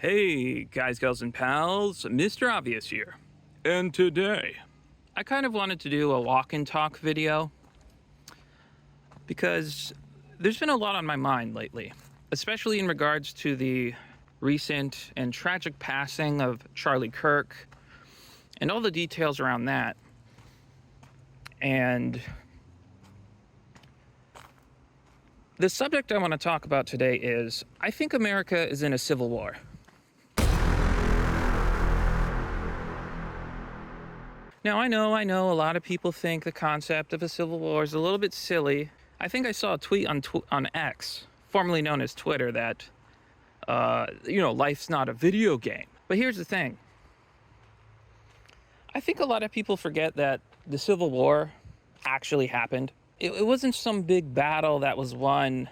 Hey, guys, gals, and pals, Mr. Obvious here. And today, I kind of wanted to do a walk and talk video because there's been a lot on my mind lately, especially in regards to the recent and tragic passing of Charlie Kirk and all the details around that. And the subject I want to talk about today is, I think America is in a civil war. Now, I know a lot of people think the concept of a civil war is a little bit silly. I think I saw a tweet on X, formerly known as Twitter, that, life's not a video game. But here's the thing. I think a lot of people forget that the Civil War actually happened. It wasn't some big battle that was won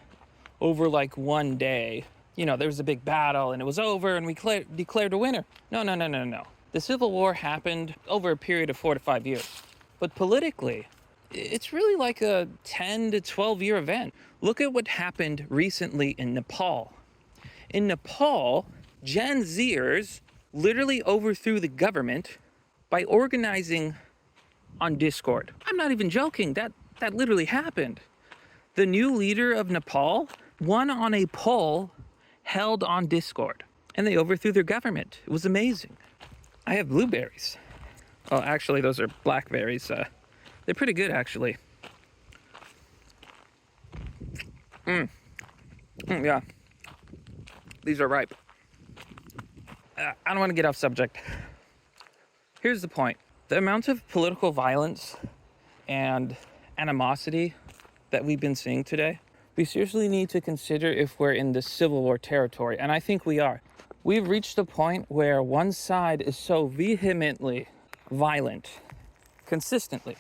over like one day. You know, there was a big battle and it was over and we declared a winner. No. The Civil War happened over a period of 4 to 5 years. But politically, it's really like a 10 to 12-year event. Look at what happened recently in Nepal. In Nepal, Gen Zers literally overthrew the government by organizing on Discord. I'm not even joking. That literally happened. The new leader of Nepal won on a poll held on Discord, and they overthrew their government. It was amazing. I have blueberries. Oh, actually, those are blackberries. They're pretty good, actually. Yeah. These are ripe. I don't want to get off subject. Here's the point. The amount of political violence and animosity that we've been seeing today, we seriously need to consider if we're in the Civil War territory, and I think we are. We've reached a point where one side is so vehemently violent, consistently.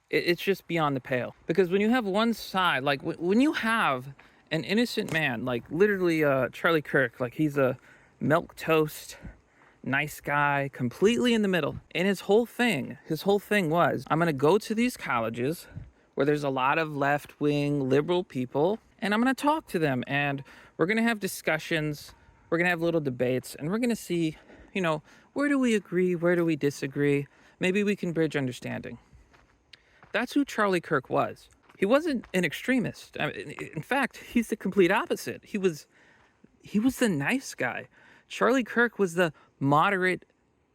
It's just beyond the pale. Because when you have one side, like when you have an innocent man, like literally Charlie Kirk, like he's a milquetoast, nice guy, completely in the middle. And his whole thing was, I'm gonna go to these colleges where there's a lot of left-wing liberal people, and I'm gonna talk to them, and we're gonna have discussions. We're going to have little debates, and we're going to see, where do we agree? Where do we disagree? Maybe we can bridge understanding. That's who Charlie Kirk was. He wasn't an extremist. In fact, he's the complete opposite. He was the nice guy. Charlie Kirk was the moderate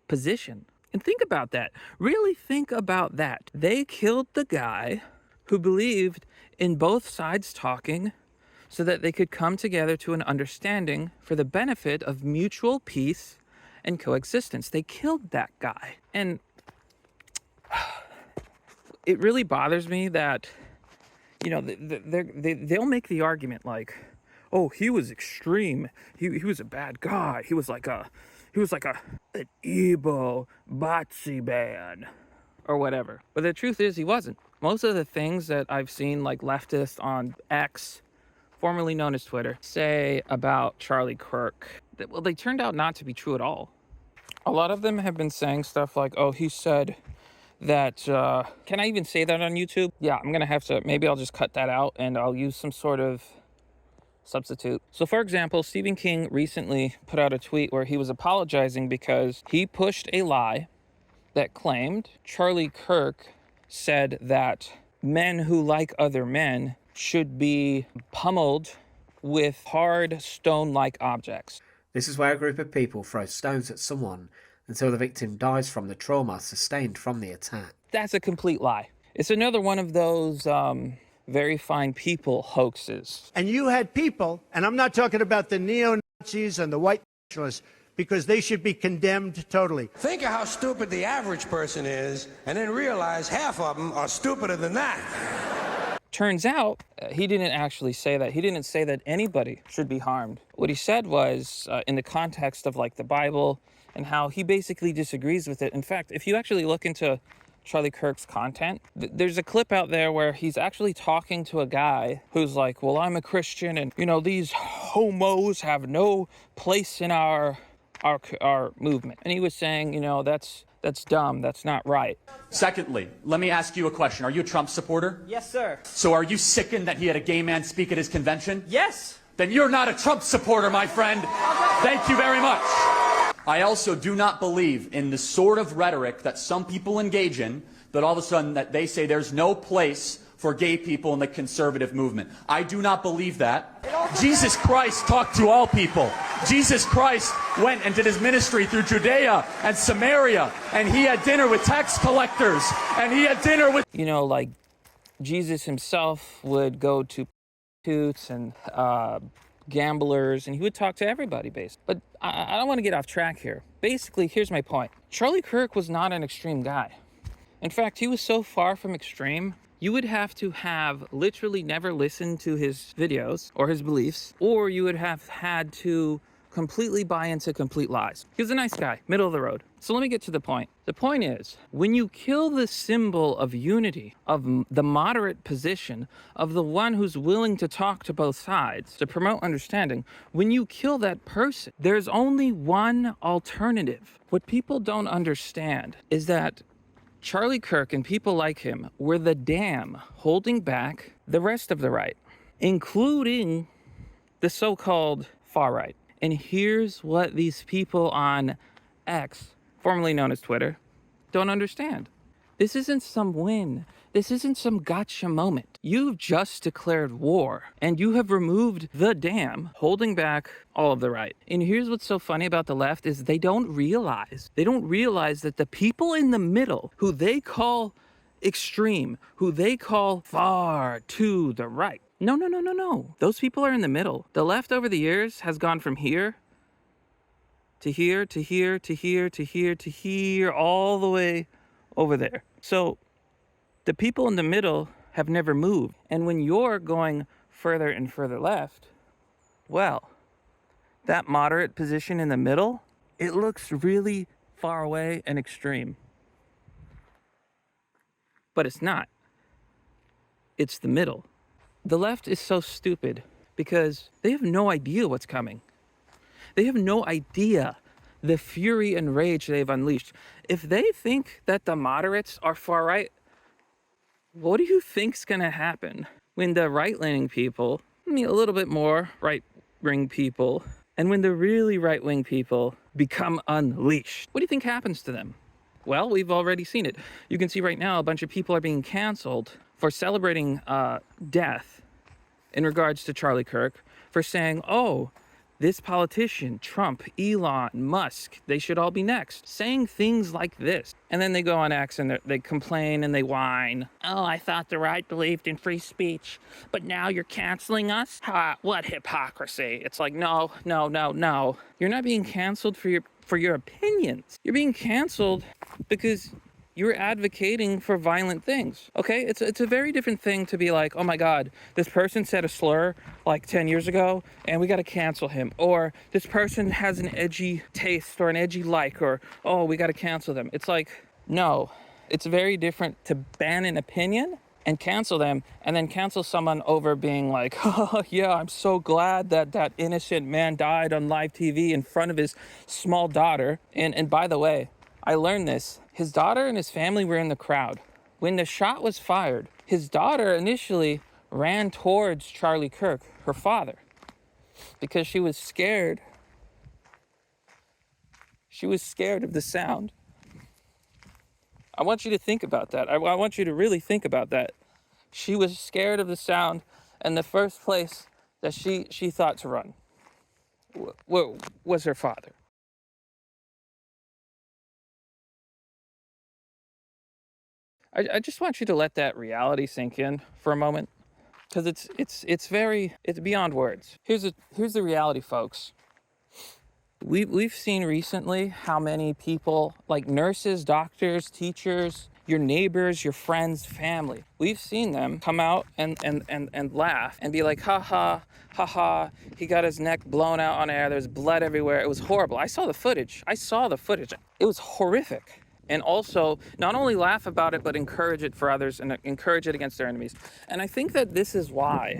position. And think about that. Really think about that. They killed the guy who believed in both sides talking so that they could come together to an understanding for the benefit of mutual peace and coexistence. They killed that guy. And it really bothers me that, they'll make the argument like, oh, he was extreme. He was a bad guy. He was like an Igbo Batsy man or whatever. But the truth is he wasn't. Most of the things that I've seen like leftists on X, formerly known as Twitter, say about Charlie Kirk, well, they turned out not to be true at all. A lot of them have been saying stuff like, oh, he said that, can I even say that on YouTube? Yeah, I'm gonna have to, maybe I'll just cut that out and I'll use some sort of substitute. So for example, Stephen King recently put out a tweet where he was apologizing because he pushed a lie that claimed Charlie Kirk said that men who like other men should be pummeled with hard stone-like objects. This is where a group of people throw stones at someone until the victim dies from the trauma sustained from the attack. That's a complete lie. It's another one of those very fine people hoaxes. And you had people, and I'm not talking about the neo-Nazis and the white nationalists, because they should be condemned totally. Think of how stupid the average person is, and then realize half of them are stupider than that. Turns out, he didn't actually say that. He didn't say that anybody should be harmed. What he said was, in the context of like the Bible and how he basically disagrees with it. In fact, if you actually look into Charlie Kirk's content, there's a clip out there where he's actually talking to a guy who's like, well, I'm a Christian and, these homos have no place in our movement. And he was saying, that's dumb. That's not right. Secondly, let me ask you a question. Are you a Trump supporter? Yes, sir. So are you sickened that he had a gay man speak at his convention? Yes. then you're not a Trump supporter, my friend. Thank you very much. I also do not believe in the sort of rhetoric that some people engage in, that all of a sudden that they say there's no place for gay people in the conservative movement. I do not believe that. Jesus Christ talked to all people. Jesus Christ went and did his ministry through Judea and Samaria, and he had dinner with tax collectors, and he had dinner with... You know, like Jesus himself would go to prostitutes and gamblers, and he would talk to everybody, basically. But I don't want to get off track here. Basically, here's my point. Charlie Kirk was not an extreme guy. In fact, he was so far from extreme, you would have to have literally never listened to his videos or his beliefs, or you would have had to completely buy into complete lies. He was a nice guy, middle of the road. So let me get to the point. The point is, when you kill the symbol of unity, of the moderate position, of the one who's willing to talk to both sides, to promote understanding, when you kill that person, there's only one alternative. What people don't understand is that Charlie Kirk and people like him were the dam holding back the rest of the right, including the so-called far right. And here's what these people on X, formerly known as Twitter, don't understand. This isn't some win. This isn't some gotcha moment. You've just declared war, and you have removed the dam holding back all of the right. And here's what's so funny about the left is they don't realize that the people in the middle, who they call extreme, who they call far to the right, no. Those people are in the middle. The left over the years has gone from here to here, to here, to here, to here, to here, all the way over there. So the people in the middle have never moved. And when you're going further and further left, well, that moderate position in the middle, it looks really far away and extreme. But it's not. It's the middle. The left is so stupid because they have no idea what's coming. They have no idea the fury and rage they've unleashed. If they think that the moderates are far right, what do you think's going to happen when the right-leaning people, a little bit more right-wing people, and when the really right-wing people become unleashed? What do you think happens to them? Well, we've already seen it. You can see right now a bunch of people are being canceled for celebrating death in regards to Charlie Kirk, for saying, oh, this politician, Trump, Elon, Musk, they should all be next. Saying things like this. And then they go on X and they complain and they whine. Oh, I thought the right believed in free speech, but now you're canceling us? What hypocrisy. It's like, no. You're not being canceled for your opinions. You're being canceled because you're advocating for violent things, okay? It's a very different thing to be like, oh my God, this person said a slur like 10 years ago and we gotta cancel him. Or this person has an edgy taste or an edgy like, or, oh, we gotta cancel them. It's like, no, it's very different to ban an opinion and cancel them, and then cancel someone over being like, oh yeah, I'm so glad that innocent man died on live TV in front of his small daughter. And by the way, I learned this. His daughter and his family were in the crowd. When the shot was fired, his daughter initially ran towards Charlie Kirk, her father, because she was scared. She was scared of the sound. I want you to think about that. I want you to really think about that. She was scared of the sound, and the first place that she thought to run was her father. I just want you to let that reality sink in for a moment, because it's beyond words. Here's the reality, folks. We've seen recently how many people, like nurses, doctors, teachers, your neighbors, your friends, family, we've seen them come out and laugh and be like, ha ha, he got his neck blown out on air, there's blood everywhere, it was horrible. I saw the footage. It was horrific. And also, not only laugh about it, but encourage it for others and encourage it against their enemies. And I think that this is why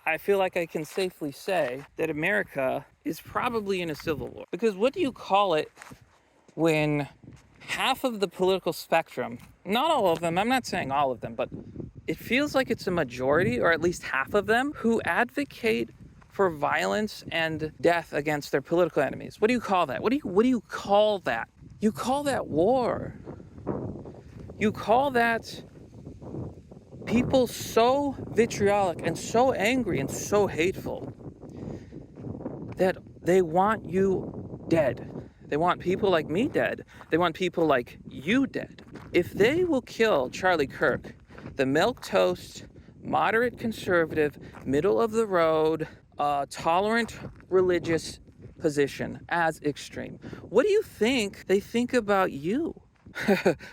I feel like I can safely say that America is probably in a civil war. Because what do you call it when half of the political spectrum, not all of them, I'm not saying all of them, but it feels like it's a majority, or at least half of them, who advocate for violence and death against their political enemies. What do you call that? What do you call that? You call that war. You call that people so vitriolic and so angry and so hateful that they want you dead. They want people like me dead. They want people like you dead. If they will kill Charlie Kirk, the milquetoast, moderate conservative, middle of the road, tolerant religious position as extreme, what do you think they think about you?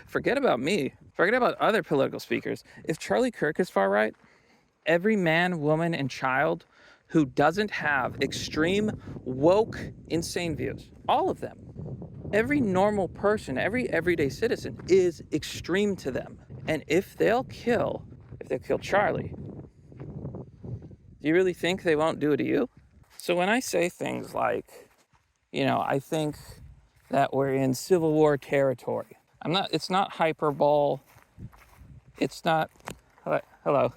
Forget about me. Forget about other political speakers. If Charlie Kirk is far right, every man, woman, and child who doesn't have extreme, woke, insane views, all of them, every normal person, every everyday citizen is extreme to them. And if they'll kill Charlie, do you really think they won't do it to you? So when I say things like, I think that we're in Civil War territory, it's not hyperbole. It's not, hello.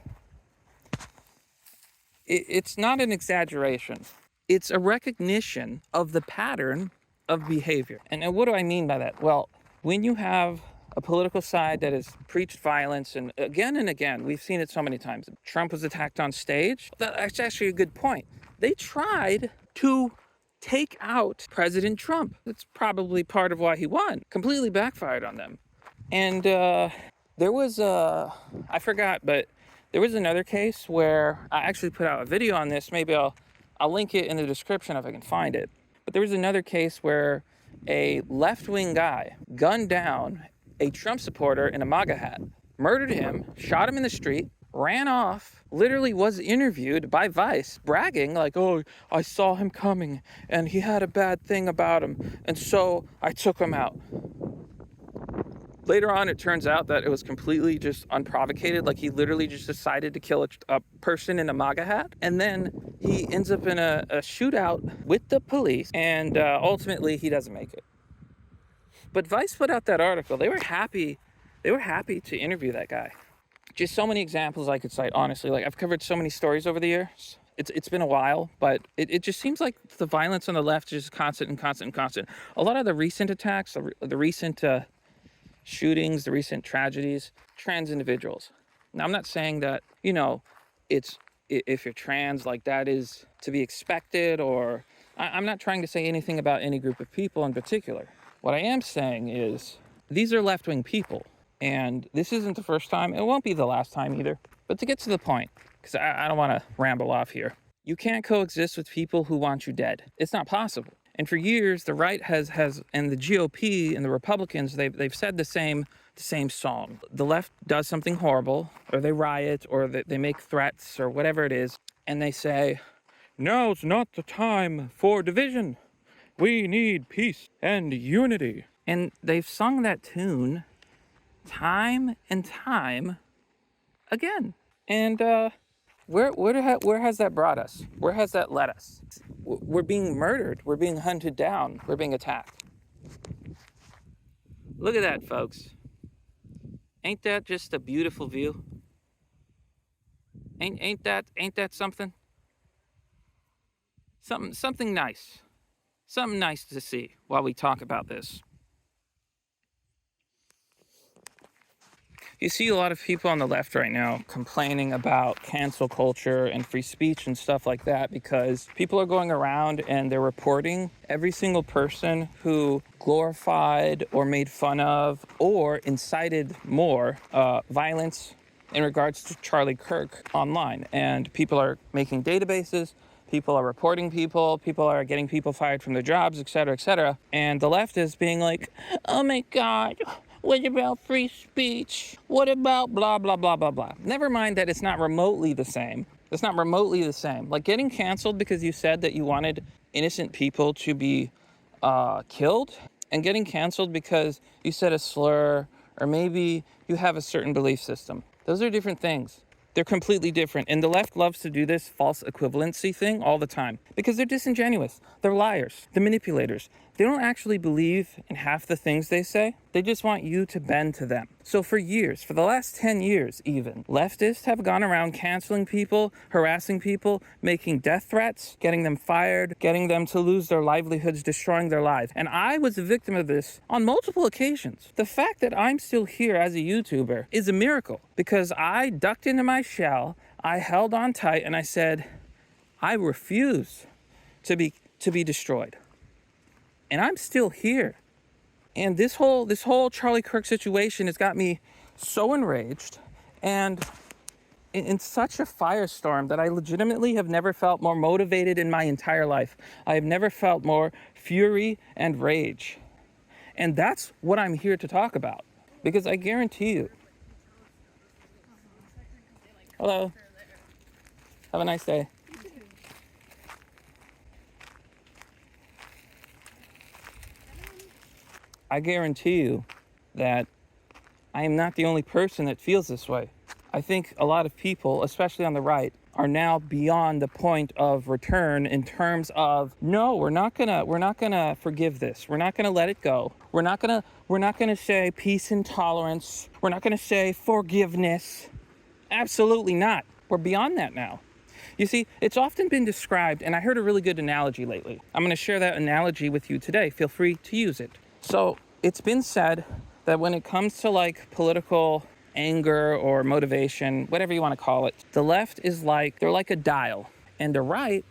It's not an exaggeration. It's a recognition of the pattern of behavior. And what do I mean by that? Well, when you have a political side that has preached violence, and again, we've seen it so many times. Trump was attacked on stage. That's actually a good point. They tried to take out President Trump. That's probably part of why he won. Completely backfired on them. And there was I forgot, but there was another case where I actually put out a video on this. Maybe I'll link it in the description if I can find it. But there was another case where a left-wing guy gunned down a Trump supporter in a MAGA hat, murdered him, shot him in the street, ran off, literally was interviewed by Vice, bragging like, oh, I saw him coming and he had a bad thing about him, and so I took him out. Later on, it turns out that it was completely just unprovocated. Like, he literally just decided to kill a person in a MAGA hat. And then he ends up in a shootout with the police. And ultimately, he doesn't make it. But Vice put out that article. They were happy to interview that guy. Just so many examples I could cite, honestly. Like, I've covered so many stories over the years. It's been a while, but it just seems like the violence on the left is just constant. A lot of the recent attacks, the recent shootings, the recent tragedies, trans individuals. Now, I'm not saying that, if you're trans, like, that is to be expected, or I'm not trying to say anything about any group of people in particular. What I am saying is these are left-wing people, and this isn't the first time. It won't be the last time either. But to get to the point, because I don't want to ramble off here, you can't coexist with people who want you dead. It's not possible. And for years, the right has and the GOP and the Republicans, they've said the same song. The left does something horrible, or they riot, or they make threats, or whatever it is, and they say, now's not the time for division. We need peace and unity. And they've sung that tune time and time again. And where has that brought us? Where has that led us? We're being murdered. We're being hunted down. We're being attacked. Look at that, folks. Ain't that just a beautiful view? Ain't that something? Something nice. Something nice to see while we talk about this. You see a lot of people on the left right now complaining about cancel culture and free speech and stuff like that, because people are going around and they're reporting every single person who glorified or made fun of or incited more violence in regards to Charlie Kirk online. And people are making databases, people are reporting people are getting people fired from their jobs, etc., etc. And the left is being like, oh my God, what about free speech? What about blah, blah, blah, blah, blah? Never mind that it's not remotely the same. It's not remotely the same. Like, getting canceled because you said that you wanted innocent people to be killed, and getting canceled because you said a slur, or maybe you have a certain belief system. Those are different things. They're completely different. And the left loves to do this false equivalency thing all the time because they're disingenuous. They're liars. They're manipulators. They don't actually believe in half the things they say. They just want you to bend to them. So for years, for the last 10 years even, leftists have gone around canceling people, harassing people, making death threats, getting them fired, getting them to lose their livelihoods, destroying their lives. And I was a victim of this on multiple occasions. The fact that I'm still here as a YouTuber is a miracle, because I ducked into my shell, I held on tight, and I said, I refuse to be destroyed. And I'm still here. And this whole Charlie Kirk situation has got me so enraged and in such a firestorm that I legitimately have never felt more motivated in my entire life. I have never felt more fury and rage. And that's what I'm here to talk about. Because I guarantee you. Hello. Have a nice day. I guarantee you that I am not the only person that feels this way. I think a lot of people, especially on the right, are now beyond the point of return in terms of, no, we're not gonna forgive this. We're not gonna let it go. We're not gonna say peace and tolerance. We're not gonna say forgiveness. Absolutely not. We're beyond that now. You see, it's often been described, and I heard a really good analogy lately. I'm gonna share that analogy with you today. Feel free to use it. So it's been said that when it comes to like political anger or motivation, whatever you want to call it, the left is they're like a dial, and the right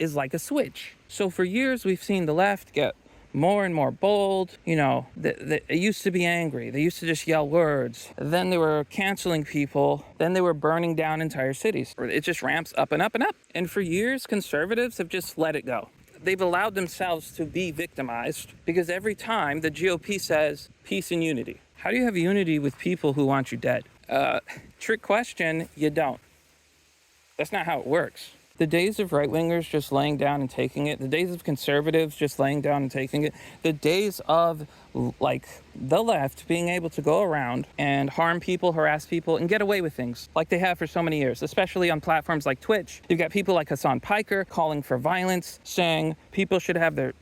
is like a switch. So for years we've seen the left get more and more bold. You know, they used to be angry. They used to just yell words. Then they were canceling people. Then they were burning down entire cities. It just ramps up and up and up. And for years, conservatives have just let it go. They've allowed themselves to be victimized because every time the GOP says peace and unity. How do you have unity with people who want you dead? Trick question, you don't. That's not how it works. The days of right-wingers just laying down and taking it, the days of conservatives just laying down and taking it, the days of like the left being able to go around and harm people, harass people, and get away with things like they have for so many years, especially on platforms like Twitch. You've got people like Hassan Piker calling for violence, saying people should have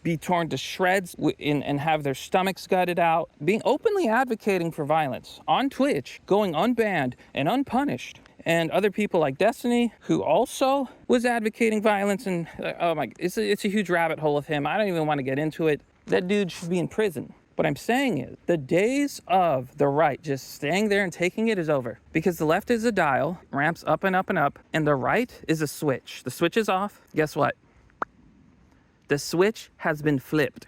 be torn to shreds and have their stomachs gutted out, being openly advocating for violence on Twitch, going unbanned and unpunished. And other people like Destiny, who also was advocating violence, and oh my, it's a huge rabbit hole of him. I don't even want to get into it. That dude should be in prison. What I'm saying is, the days of the right just staying there and taking it is over. Because the left is a dial, ramps up and up and up, and the right is a switch. The switch is off. Guess what? The switch has been flipped.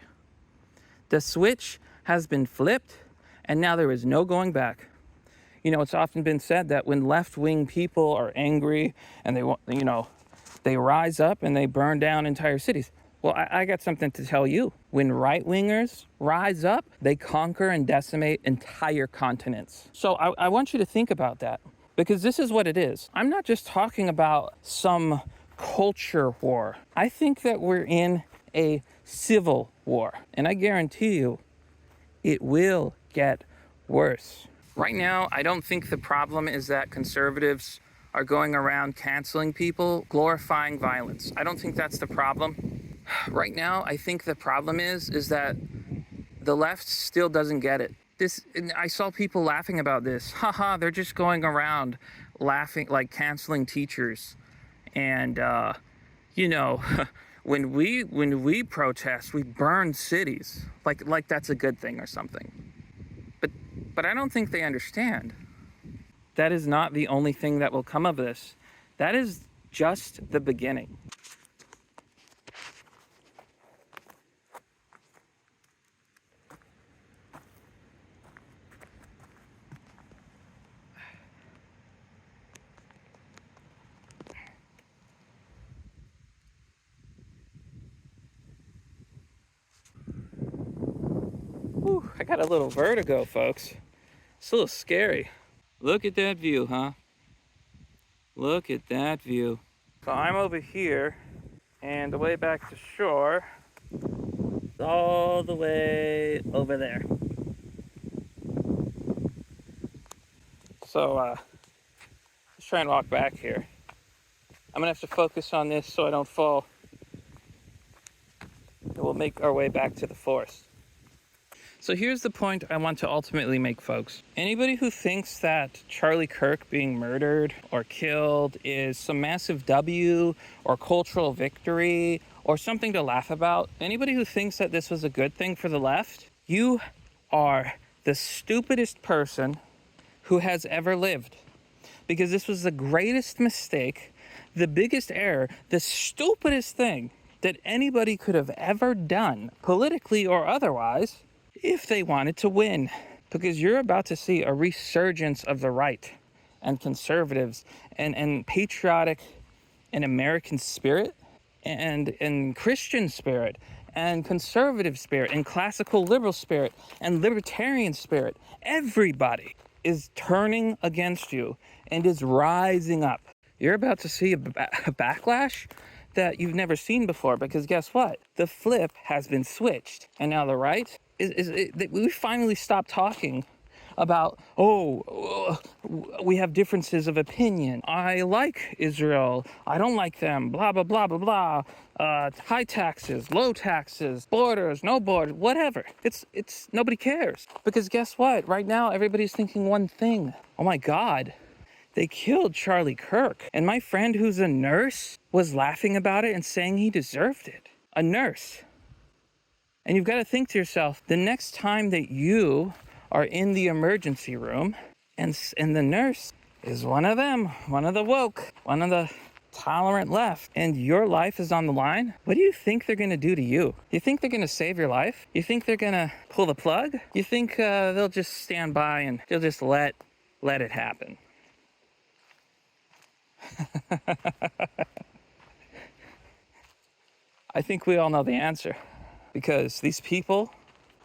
The switch has been flipped, and now there is no going back. You know, it's often been said that when left-wing people are angry and they rise up and they burn down entire cities. Well, I got something to tell you. When right-wingers rise up, they conquer and decimate entire continents. So I want you to think about that, because this is what it is. I'm not just talking about some culture war. I think that we're in a civil war, and I guarantee you it will get worse. Right now, I don't think the problem is that conservatives are going around canceling people, glorifying violence. I don't think that's the problem. Right now, I think the problem is that the left still doesn't get it. I saw people laughing about this. Haha, they're just going around laughing, like canceling teachers. And, when we protest, we burn cities. Like that's a good thing or something. But I don't think they understand. That is not the only thing that will come of this. That is just the beginning. Whew, I got a little vertigo, folks. It's a little scary. Look at that view, huh? Look at that view. So I'm over here, and the way back to shore is all the way over there. So, let's try and walk back here. I'm gonna have to focus on this so I don't fall. We'll we'll make our way back to the forest. So here's the point I want to ultimately make, folks. Anybody who thinks that Charlie Kirk being murdered or killed is some massive W or cultural victory or something to laugh about, anybody who thinks that this was a good thing for the left, you are the stupidest person who has ever lived. Because this was the greatest mistake, the biggest error, the stupidest thing that anybody could have ever done, politically or otherwise, if they wanted to win. Because you're about to see a resurgence of the right and conservatives and patriotic and American spirit and Christian spirit and conservative spirit and classical liberal spirit and libertarian spirit. Everybody is turning against you and is rising up. You're about to see a backlash that you've never seen before, because guess what? The flip has been switched. And now the right we finally stopped talking about, we have differences of opinion. I like Israel. I don't like them. Blah, blah, blah, blah, blah. High taxes, low taxes, borders, no borders, whatever. It's nobody cares. Because guess what? Right now, everybody's thinking one thing. Oh my God, they killed Charlie Kirk. And my friend who's a nurse was laughing about it and saying he deserved it. A nurse. And you've got to think to yourself, the next time that you are in the emergency room and the nurse is one of them, one of the woke, one of the tolerant left, and your life is on the line, what do you think they're going to do to you? You think they're going to save your life? You think they're going to pull the plug? You think they'll just stand by and they'll just let it happen? I think we all know the answer. Because these people,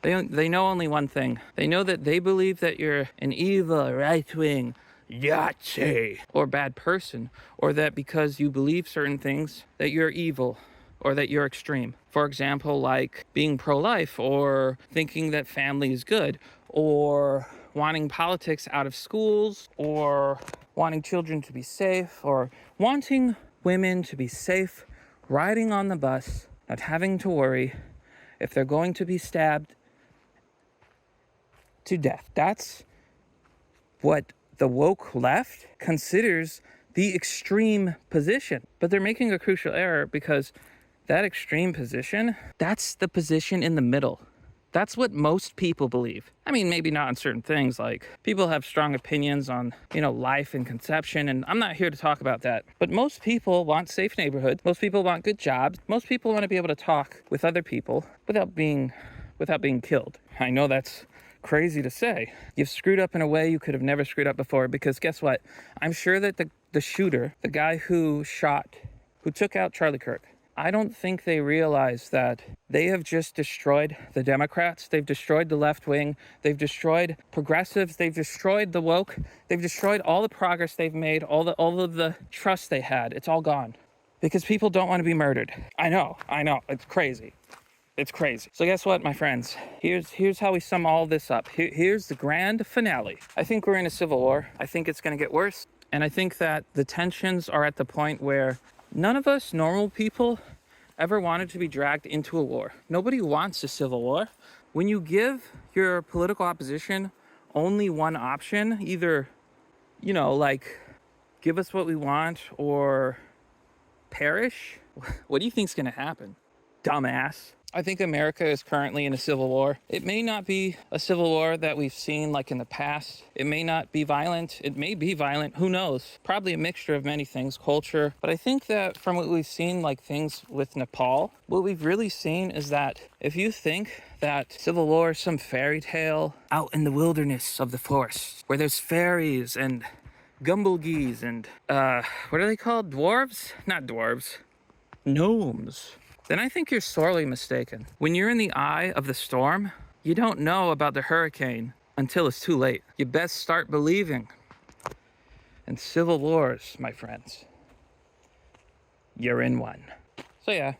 they know only one thing. They know that they believe that you're an evil, right-wing, Yahtzee, or bad person. Or that because you believe certain things, that you're evil, or that you're extreme. For example, like being pro-life, or thinking that family is good, or wanting politics out of schools, or wanting children to be safe, or wanting women to be safe, riding on the bus, not having to worry if they're going to be stabbed to death. That's what the woke left considers the extreme position. But they're making a crucial error, because that extreme position, that's the position in the middle. That's what most people believe. I mean, maybe not on certain things, like people have strong opinions on, life and conception, and I'm not here to talk about that. But most people want safe neighborhoods. Most people want good jobs. Most people want to be able to talk with other people without being killed. I know that's crazy to say. You've screwed up in a way you could have never screwed up before, because guess what? I'm sure that the shooter, the guy who took out Charlie Kirk, I don't think they realize that they have just destroyed the Democrats. They've destroyed the left wing. They've destroyed progressives. They've destroyed the woke. They've destroyed all the progress they've made, all of the trust they had. It's all gone because people don't want to be murdered. I know. It's crazy. It's crazy. So guess what, my friends? Here's how we sum all this up. Here's the grand finale. I think we're in a civil war. I think it's going to get worse. And I think that the tensions are at the point where none of us normal people ever wanted to be dragged into a war. Nobody wants a civil war. When you give your political opposition only one option, either, give us what we want or perish, what do you think's gonna happen, dumbass? I think America is currently in a civil war. It may not be a civil war that we've seen like in the past. It may not be violent. It may be violent. Who knows? Probably a mixture of many things, culture. But I think that from what we've seen, like things with Nepal, what we've really seen is that if you think that civil war is some fairy tale out in the wilderness of the forest, where there's fairies and gumblegees and, what are they called? Dwarves? Not dwarves. Gnomes. Then I think you're sorely mistaken. When you're in the eye of the storm, you don't know about the hurricane until it's too late. You best start believing in civil wars, my friends. You're in one. So yeah,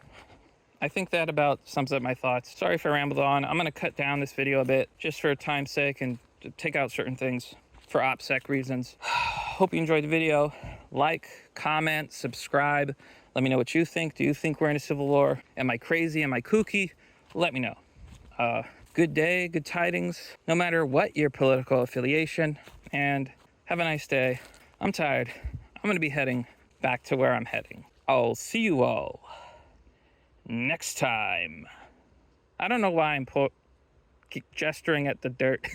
I think that about sums up my thoughts. Sorry if I rambled on. I'm gonna cut down this video a bit just for time's sake and to take out certain things for OPSEC reasons. Hope you enjoyed the video. Like, comment, subscribe. Let me know what you think. Do you think we're in a civil war? Am I crazy? Am I kooky? let me know. Good day, good tidings, no matter what your political affiliation, and have a nice day. I'm tired. I'm going to be heading back to where I'm heading. I'll see you all next time. I don't know why I'm keep gesturing at the dirt.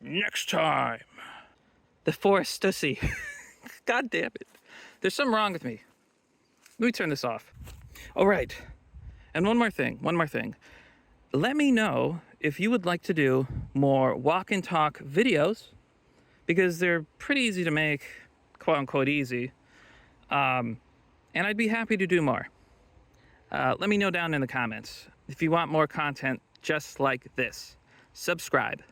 Next time. The forest stussy. God damn it. There's something wrong with me. Let me turn this off. All right. And one more thing. Let me know if you would like to do more walk and talk videos, because they're pretty easy to make, quote unquote easy. And I'd be happy to do more. Let me know down in the comments if you want more content just like this. Subscribe.